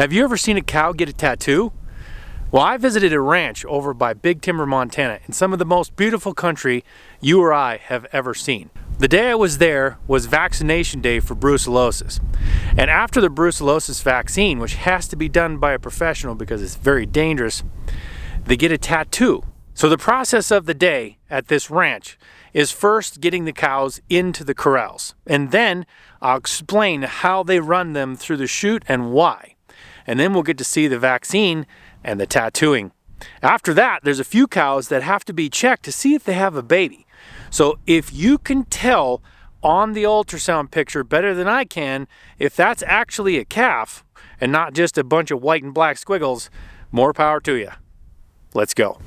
Have you ever seen a cow get a tattoo? Well, I visited a ranch over by Big Timber, Montana, in some of the most beautiful country you or I have ever seen. The day I was there was vaccination day for brucellosis. And after the brucellosis vaccine, which has to be done by a professional because it's very dangerous, they get a tattoo. So the process of the day at this ranch is first getting the cows into the corrals. And then I'll explain how they run them through the chute and why. And then we'll get to see the vaccine and the tattooing. After that, there's a few cows that have to be checked to see if they have a baby. So if you can tell on the ultrasound picture better than I can if that's actually a calf and not just a bunch of white and black squiggles, more power to you. Let's go.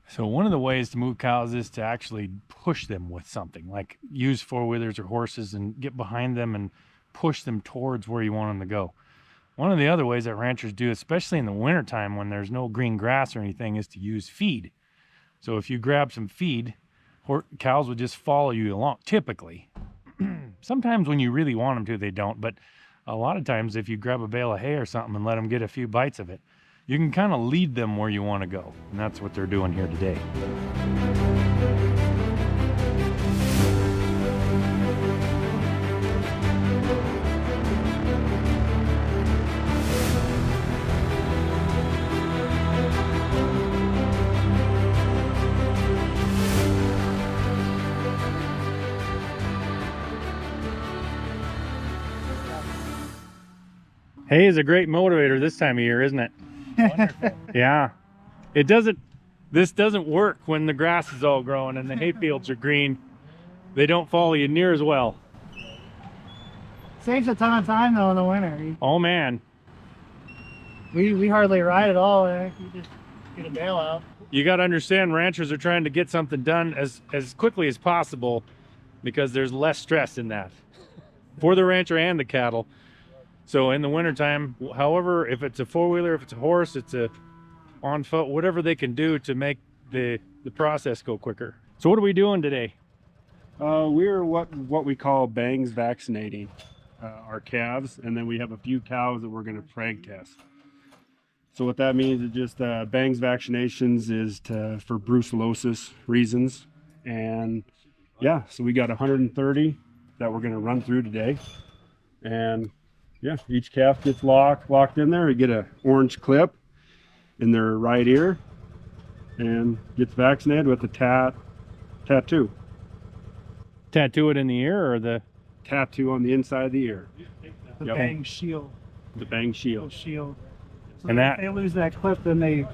So one of the ways to move cows is to actually push them with something, like use four-wheelers or horses and get behind them and push them towards where you want them to go. One of the other ways that ranchers do, especially in the wintertime when there's no green grass or anything, is to use feed. So if you grab some feed, cows will just follow you along, typically. Sometimes when you really want them to, they don't, but a lot of times if you grab a bale of hay or something and let them get a few bites of it, you can kind of lead them where you want to go. And that's what they're doing here today. Hay is a great motivator this time of year, isn't it? Wonderful. Yeah. This doesn't work when the grass is all growing and the hay fields are green. They don't follow you near as well. Saves a ton of time though in the winter. Oh man. We hardly ride at all. You just get a bale out. You got to understand, ranchers are trying to get something done as quickly as possible because there's less stress in that for the rancher and the cattle. So in the wintertime, however, if it's a four-wheeler, if it's a horse, it's a on foot, whatever they can do to make the process go quicker. So what are we doing today? We're what we call bangs vaccinating our calves, and then we have a few cows that we're going to preg test. So what that means is just bangs vaccinations is for brucellosis reasons. And yeah, so we got 130 that we're going to run through today. And yeah, each calf gets locked in there. You get an orange clip in their right ear and gets vaccinated with a tattoo. Tattoo it in the ear or the tattoo on the inside of the ear? The bang shield. The bang shield. So and if they lose that clip, then they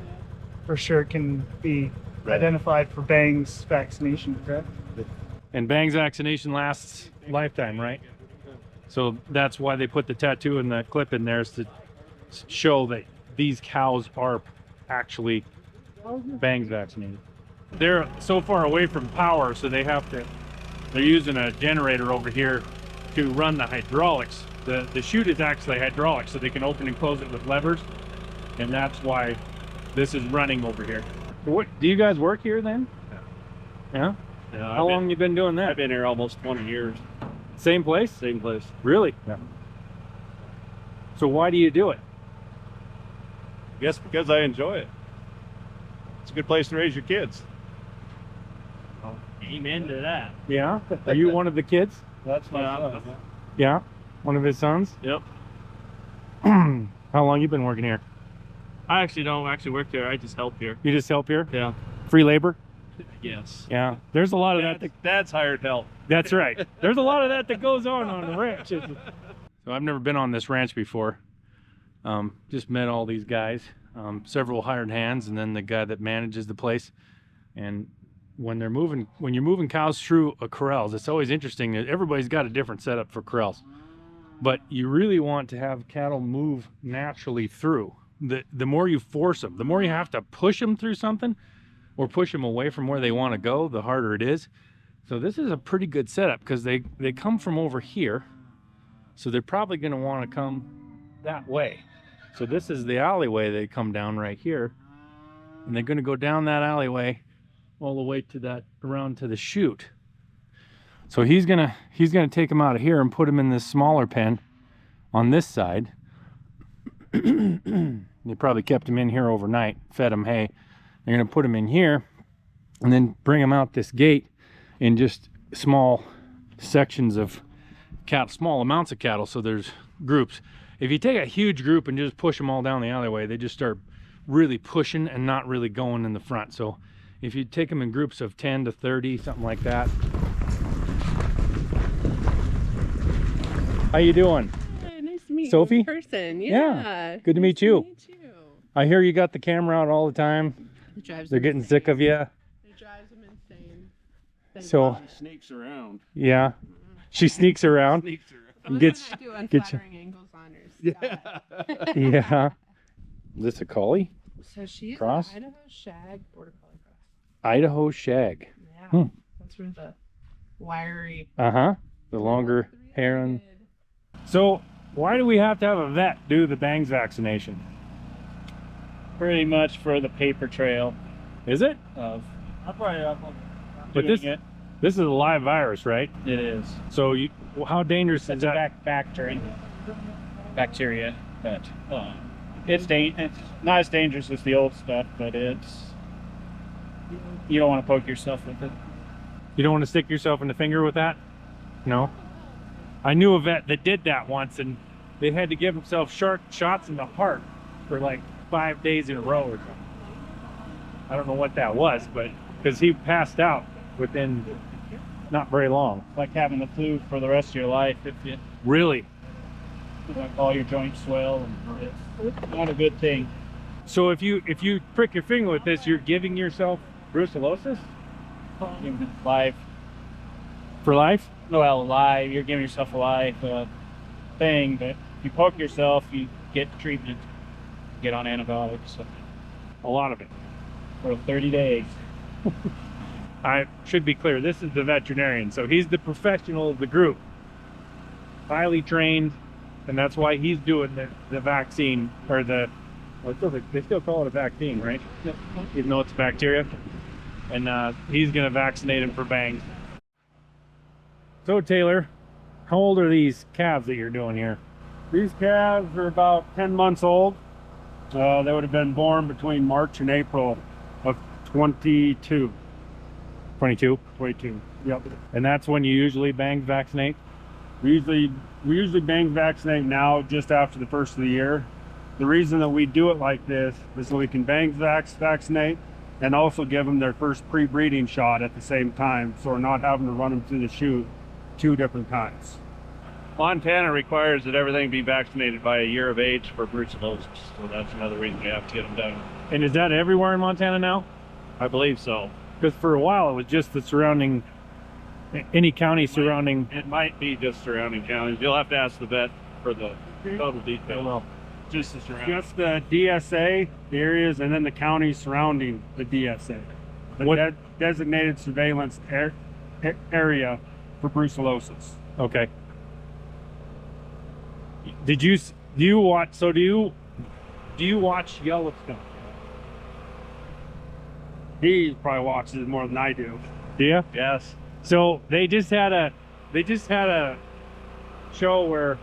for sure can be identified for bangs vaccination, correct? And bangs vaccination lasts lifetime, right? So that's why they put the tattoo and the clip in there, is to show that these cows are actually bangs vaccinated. They're so far away from power, so they're using a generator over here to run the hydraulics. The chute is actually hydraulic, so they can open and close it with levers, and that's why this is running over here. What do you guys work here then? Yeah. Yeah. How long you been doing that? I've been here almost 20 years. Same place? Same place. Really? Yeah. So why do you do it? I guess because I enjoy it. It's a good place to raise your kids. Oh, amen to that. Yeah? Are you one of the kids? That's my son. Yeah? One of his sons? Yep. How long you been working here? I actually don't work here. I just help here. You just help here? Yeah. Free labor? Yes. Yeah. There's a lot of that. That's hired help. That's right. There's a lot of that goes on the ranch. So I've never been on this ranch before. Just met all these guys, several hired hands, and then the guy that manages the place. And when you're moving cows through a corrals, it's always interesting that everybody's got a different setup for corrals. But you really want to have cattle move naturally through. the more you force them, the more you have to push them through something or push them away from where they want to go, the harder it is. So this is a pretty good setup because they come from over here. So they're probably going to want to come that way. So this is the alleyway they come down right here. And they're going to go down that alleyway all the way to that, around to the chute. So he's gonna take them out of here and put them in this smaller pen on this side. They probably kept them in here overnight, fed them hay. They're gonna put them in here and then bring them out this gate in just small sections of cattle, small amounts of cattle. So there's groups. If you take a huge group and just push them all down the alleyway, they just start really pushing and not really going in the front. So if you take them in groups of 10 to 30, something like that. How you doing? Hi, nice to meet Sophie? you in person. Yeah. Good to Nice meet you. meet you. I hear you got the camera out all the time. It drives They're them getting insane. sick of you. It drives them insane. They So- love it. Sneaks around. Yeah. She sneaks around. Sneaks around. I love gets- when I do gets you- unflattering angles on her. Stop. Yeah. Is this a collie? So she's Cross? an Idaho Shag Border Collie cross. Idaho Shag. Yeah. Hmm. That's where the wiry Uh-huh. The longer hair on. three-legged- So why do we have to have a vet do the bangs vaccination? Pretty much for the paper trail Is it? of But this it. this is a live virus, right? It is. So how dangerous is It's that? bacteria, but it's not as dangerous as the old stuff, but you don't want to poke yourself with it. You don't want to stick yourself in the finger with that? No. I knew a vet that did that once, and they had to give themselves shots in the heart for like 5 days in a row or something. I don't know what that was, but because he passed out within not very long. It's like having the flu for the rest of your life if you Really? like all your joints swell, and it's not a good thing. So if you prick your finger with this, you're giving yourself brucellosis Live, for life? well, live, you're giving yourself a live thing, but if you poke yourself, you get treatment, get on antibiotics A lot of it. for 30 days. I should be clear, this is the veterinarian, so he's the professional of the group. Highly trained, and that's why he's doing the vaccine, or they still call it a vaccine, right? Even though it's bacteria. And he's gonna vaccinate him for bangs. So Taylor, how old are these calves that you're doing here? These calves are about 10 months old. They would have been born between March and April of 22. 22. 22. Yep. And that's when you usually bang vaccinate? We usually bang vaccinate now just after the first of the year. The reason that we do it like this is so we can bang vaccinate and also give them their first pre-breeding shot at the same time, so we're not having to run them through the chute 2 different times. Montana requires that everything be vaccinated by a year of age for brucellosis, so that's another reason we have to get them done. And is that everywhere in Montana now? I believe so. Because for a while it was just the surrounding, any county surrounding. It might be just surrounding counties. You'll have to ask the vet for the total detail. Well, Just the surrounding. Just the DSA, the areas, and then the counties surrounding the DSA. The What- designated surveillance area for brucellosis. okay. Do you watch Yellowstone? He probably watches it more than I do. Do you? Yes. So they just had a show where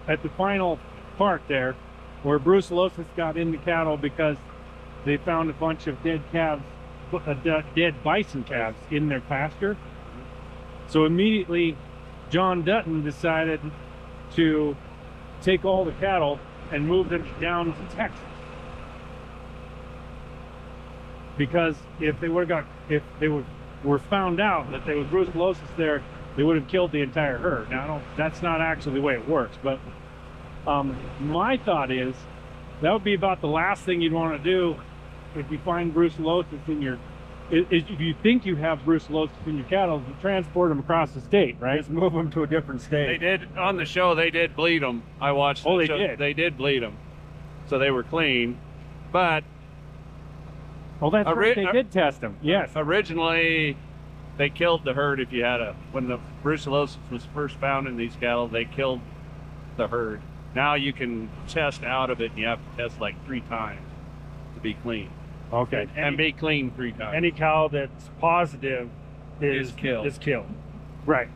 at the final part there where brucellosis got into cattle because they found a bunch of dead calves, dead bison calves in their pasture. So immediately John Dutton decided to take all the cattle and move them down to Texas. Because if they were found out that there was brucellosis there, they would have killed the entire herd. Now, that's not actually the way it works, but my thought is that would be about the last thing you'd want to do if you find brucellosis in your, if you think you have brucellosis in your cattle, you transport them across the state, right? Just move them to a different state. They did, on the show, they did bleed them. I watched Oh, the they show. did? They did bleed them. So they were clean. But Well, that's right. They did test them. Yes. originally, they killed the herd if you had when the brucellosis was first found in these cattle, they killed the herd. Now you can test out of it, and you have to test like 3 times to be clean. Okay. And be clean 3 times. Any cow that's positive is killed. Right.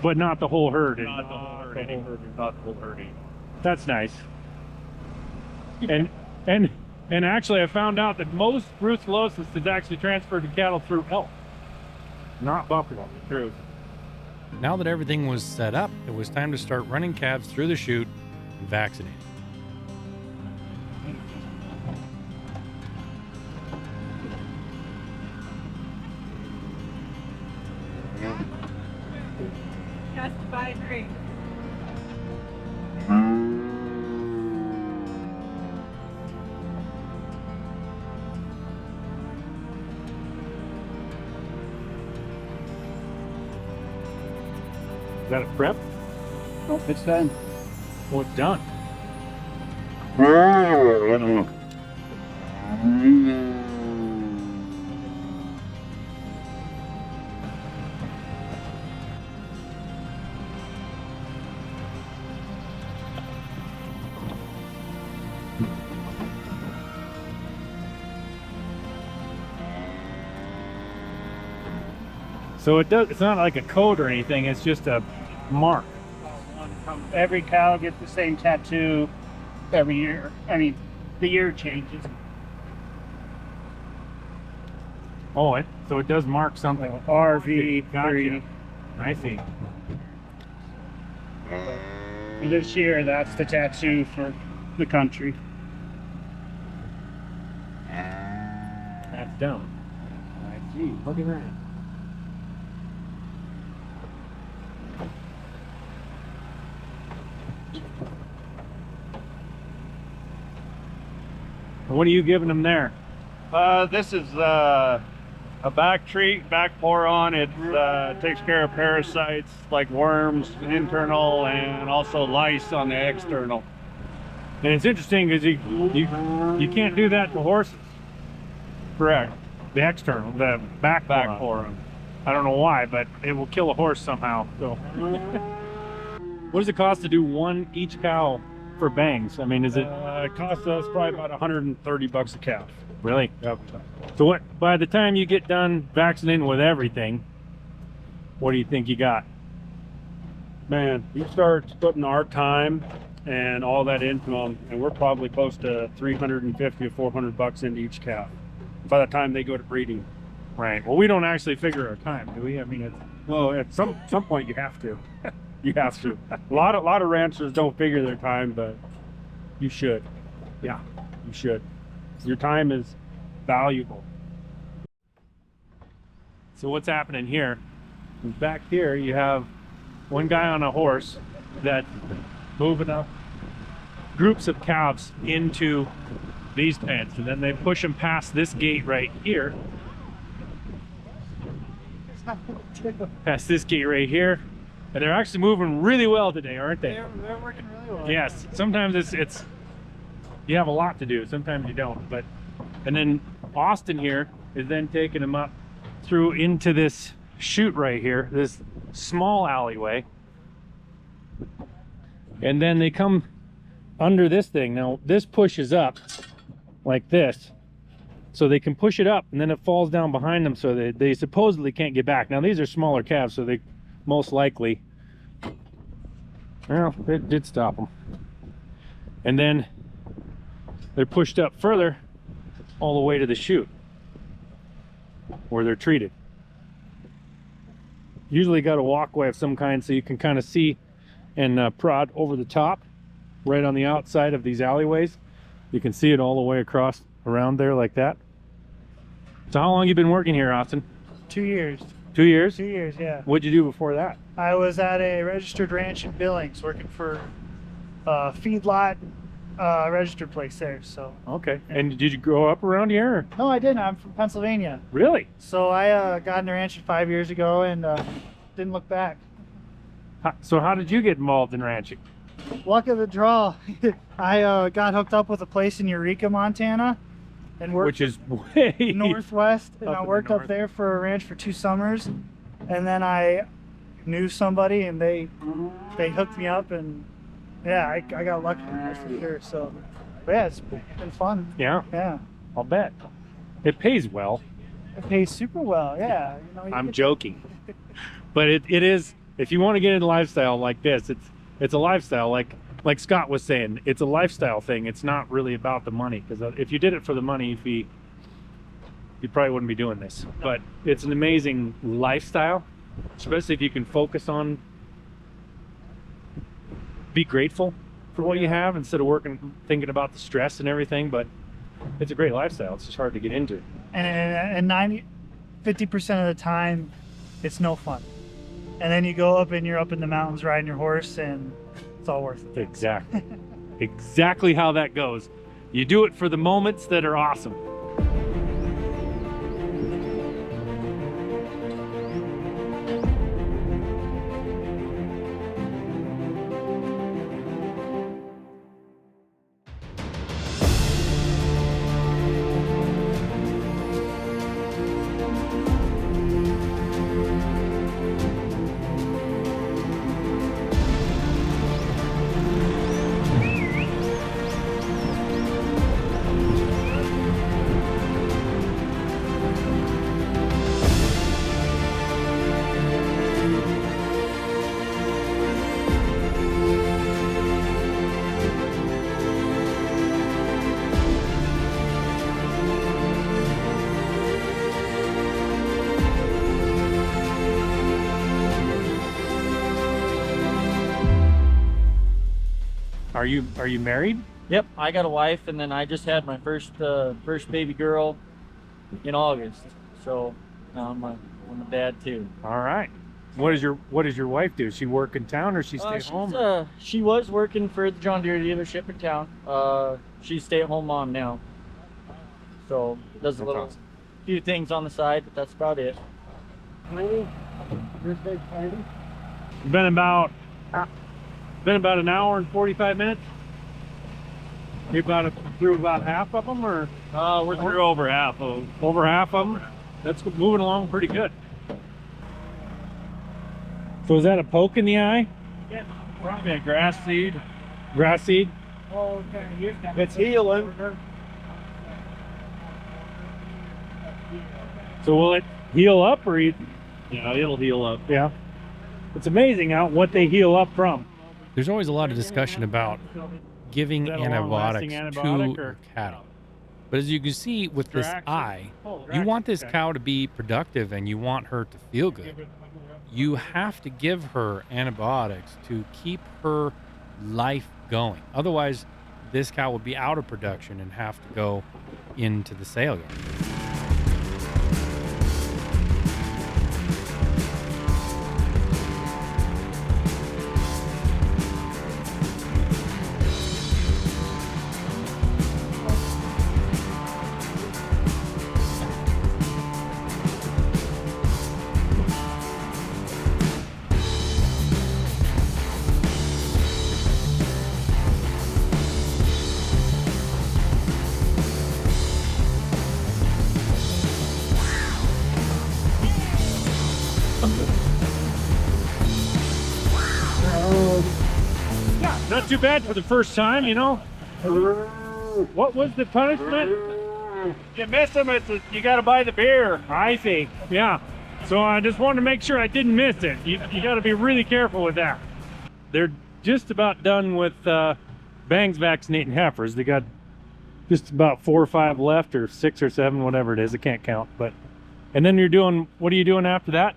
But not the whole herd. Not the whole herd anymore. Not the whole herd anymore. That's nice. And actually, I found out that most brucellosis is actually transferred to cattle through elk, not buffalo. True. Now that everything was set up, it was time to start running calves through the chute and vaccinate. Justified drink. Is that a prep? Oh, it's done. Oh, it's done. So it's not like a code or anything, it's just a mark. Every cow gets the same tattoo every year. I mean, the year changes. Oh, so it does mark something. RV3. Gotcha. I see. And this year, that's the tattoo for the country. That's done. I see. Look at that. What are you giving them there? This is a back treat, back pour on. It takes care of parasites like worms, internal, and also lice on the external. And it's interesting because you can't do that to horses. Correct. The external, the back pour on. I don't know why, but it will kill a horse somehow. So, what does it cost to do each cow for bangs? I mean, is it? It costs us probably about $130 a calf. Really? Yep. So what? By the time you get done vaccinating with everything, what do you think you got? Man, you start putting our time and all that into them, and we're probably close to $350 or $400 into each calf by the time they go to breeding. Right. Well, we don't actually figure our time, do we? I mean, it's Well, at some point you have to. You have to. A lot of ranchers don't figure their time, but you should. Yeah, you should. Your time is valuable. so what's happening here? Back here, you have one guy on a horse that's moving up groups of calves into these pens, and then they push them past this gate right here. Past this gate right here, and they're actually moving really well today, aren't they? They're working really well. Yes. Sometimes it's you have a lot to do. Sometimes you don't. But and then Austin here is then taking them up through into this chute right here, this small alleyway, and then they come under this thing. Now this pushes up like this, so they can push it up, and then it falls down behind them, so they supposedly can't get back. Now these are smaller calves, so they most likely, well, it did stop them. And then they're pushed up further all the way to the chute where they're treated. Usually got a walkway of some kind so you can kind of see and prod over the top right on the outside of these alleyways. You can see it all the way across around there like that. So how long you been working here, Austin? 2 years. 2 years? 2 years, yeah. What'd you do before that? I was at a registered ranch in Billings working for a feedlot registered place there. So Okay. And did you grow up around here? Or? no, I didn't. I'm from Pennsylvania. Really? So I got in the ranch 5 years ago and didn't look back. So how did you get involved in ranching? luck of the draw. I got hooked up with a place in Eureka, Montana, and worked Which is way northwest, and up I in the worked up north. there for a ranch for 2 summers, and then I knew somebody, and they hooked me up, and yeah, I got lucky, that's for sure. So, but yeah, it's been fun. Yeah, Yeah, I'll bet. It pays well. it pays super well. Yeah, you I'm get- joking. But it is, if you want to get into lifestyle like this, it's a lifestyle like Scott was saying, it's a lifestyle thing. It's not really about the money, because if you did it for the money, you probably wouldn't be doing this. But it's an amazing lifestyle, especially if you can focus on be grateful for what you have instead of thinking about the stress and everything. But it's a great lifestyle. It's just hard to get into. and 50% of the time, it's no fun. And then you go up and you're up in the mountains riding your horse, and it's all worth it. Exactly. Exactly how that goes. You do it for the moments that are awesome. Are you married? Yep, I got a wife, and then I just had my first baby girl in August. So now I'm a dad too. All right. What does your wife do? Does she work in town or she stay home? She was working for the John Deere dealership in town. She's stay-at-home mom now. So does a little few things on the side, but that's about it. Been about an hour and 45 minutes. You through about half of them, or We're through over half of them. over half of them? That's moving along pretty good. So is that a poke in the eye? Yeah, probably a grass seed. Grass seed? Oh, okay. It's healing. So will it heal up, or Yeah, it'll heal up. yeah? It's amazing what they heal up from. There's always a lot of discussion about giving Is that a long-lasting antibiotics antibiotic, to or- your cattle. But as you can see with this Drax- eye, Oh, you want this okay. cow to be productive and you want her to feel good. You have to give her antibiotics to keep her life going. Otherwise, this cow would be out of production and have to go into the sale yard. Not too bad for the first time, you know. What was the punishment? You miss them, you got to buy the beer. I see. Yeah. So I just wanted to make sure I didn't miss it. You got to be really careful with that. They're just about done with Bangs vaccinating heifers. They got just about 4 or 5 left, or 6 or 7, whatever it is. I can't count. But and then what are you doing after that?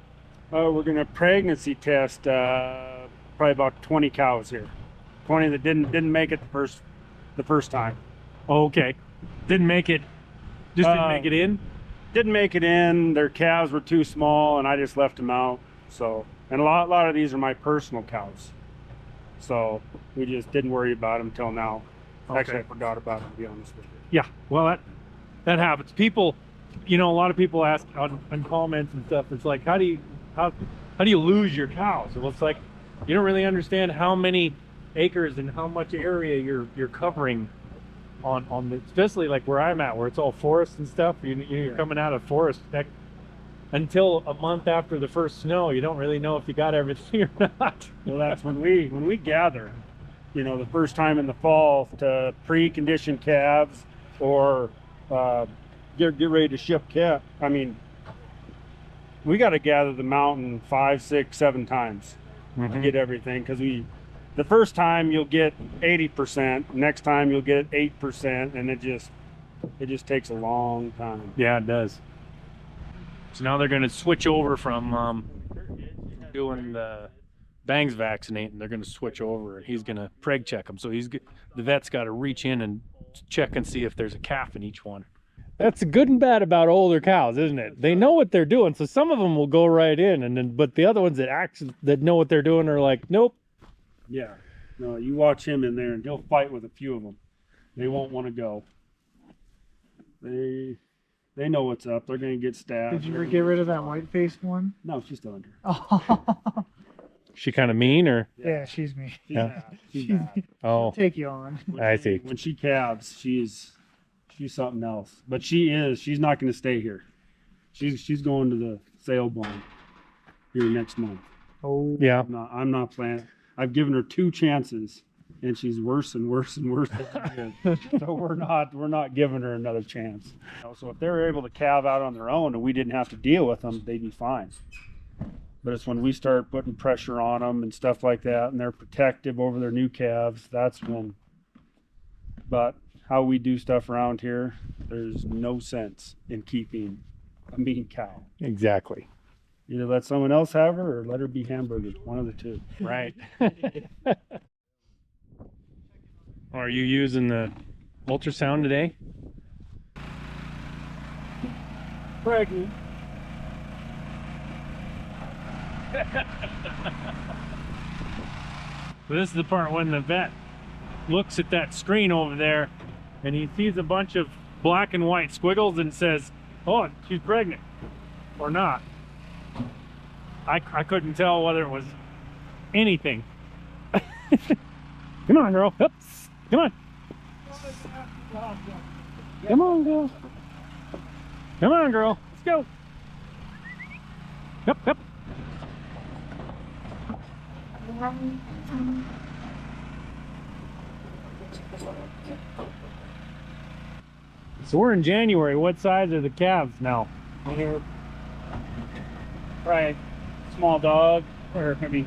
We're gonna pregnancy test probably about 20 cows here. 20 that didn't make it the first time. Oh, okay. Didn't make it. Just didn't make it in. Didn't make it in. Their calves were too small, and I just left them out. So, and a lot of these are my personal cows. So we just didn't worry about them till now. Actually, I Okay. forgot about them, to be honest with you. Yeah, well, that happens. People, a lot of people ask on comments and stuff. It's like, how do you lose your cows? Well, it's like you don't really understand how many acres and how much area you're covering on the, especially like where I'm at, where it's all forest and stuff. You're coming out of forest. Until a month after the first snow, you don't really know if you got everything or not. Well, that's when we gather, you know, the first time in the fall to pre-condition calves or get ready to ship calf. I mean, we got to gather the mountain 5, 6, 7 times to get everything, because the first time you'll get 80%, next time you'll get 8%, and it just takes a long time. Yeah, it does. So now they're going to switch over from doing the bangs vaccinate, and they're going to switch over, and he's going to preg check them. So the vet's got to reach in and check and see if there's a calf in each one. That's good and bad about older cows, isn't it? They know what they're doing, so some of them will go right in, and then but the other ones that know what they're doing are like, nope. Yeah, no, you watch him in there, and he'll fight with a few of them. They won't want to go. They know what's up. They're gonna get stabbed. Did you ever get rid of that white-faced one? No, she's still under. Oh. She kind of mean, or? Yeah, she's me. Yeah. She's bad. Oh, Take you on. I see. When she calves, she's something else. But she's not gonna stay here. She's going to the sale barn here next month. Oh. Yeah. I'm not planning. I've given her 2 chances, and she's worse and worse and worse. So we're not giving her another chance. So if they're able to calve out on their own and we didn't have to deal with them, they'd be fine. But it's when we start putting pressure on them and stuff like that, and they're protective over their new calves, that's when. But how we do stuff around here, there's no sense in keeping a mean cow. Exactly. Either let someone else have her or let her be hamburgered, one of the two. Right. Are you using the ultrasound today? Pregnant. This is the part when the vet looks at that screen over there and he sees a bunch of black and white squiggles and says, oh, she's pregnant or not. I couldn't tell whether it was anything. Come on, girl. Oops. Come on. Come on, girl. Come on, girl. Let's go. Yep, yep. So we're in January. What size are the calves now? They're probably small dog, or maybe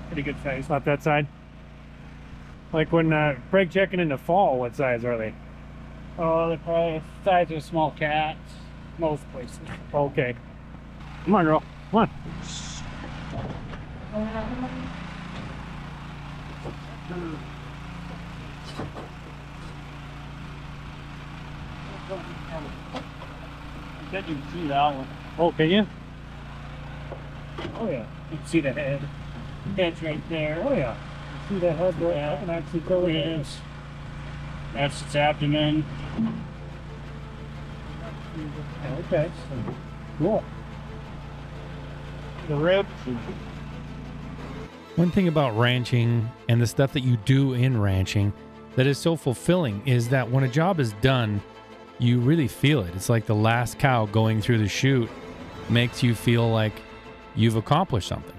pretty good size. Not that side. Like when preg checking in the fall, what size are they? Oh, they're probably the size of small cats, most places. Okay. Come on, girl. Come on. I bet you can see that one. Oh, can you? Oh yeah, you can see the head. Head's right there. Oh, yeah. See the head there? I can actually go with it. That's its abdomen. Okay. Cool. The ribs. One thing about ranching and the stuff that you do in ranching that is so fulfilling is that when a job is done, you really feel it. It's like the last cow going through the chute makes you feel like you've accomplished something.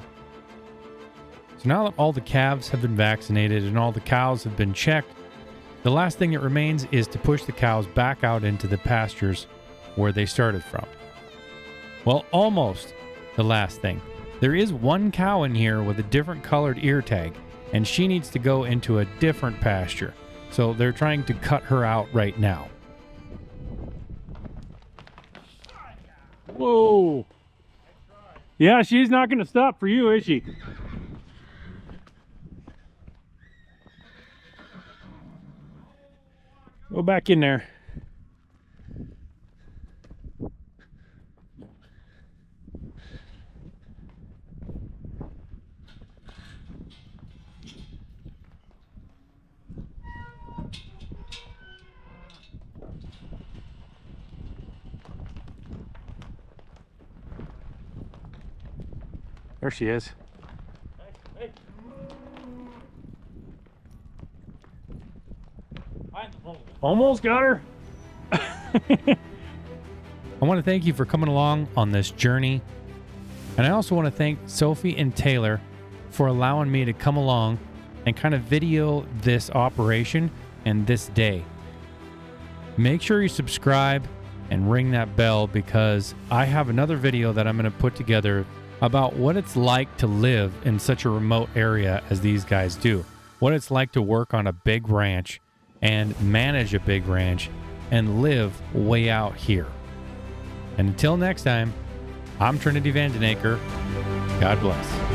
So now that all the calves have been vaccinated and all the cows have been checked, the last thing that remains is to push the cows back out into the pastures where they started from. Well, almost the last thing. There is one cow in here with a different colored ear tag, and she needs to go into a different pasture. So they're trying to cut her out right now. Whoa. Yeah, she's not going to stop for you, is she? Go back in there. There she is. Almost got her. I want to thank you for coming along on this journey. And I also want to thank Sophie and Taylor for allowing me to come along and kind of video this operation and this day. Make sure you subscribe and ring that bell, because I have another video that I'm going to put together about what it's like to live in such a remote area as these guys do. What it's like to work on a big ranch and manage a big ranch and live way out here. And until next time, I'm Trinity Vandenacre. God bless.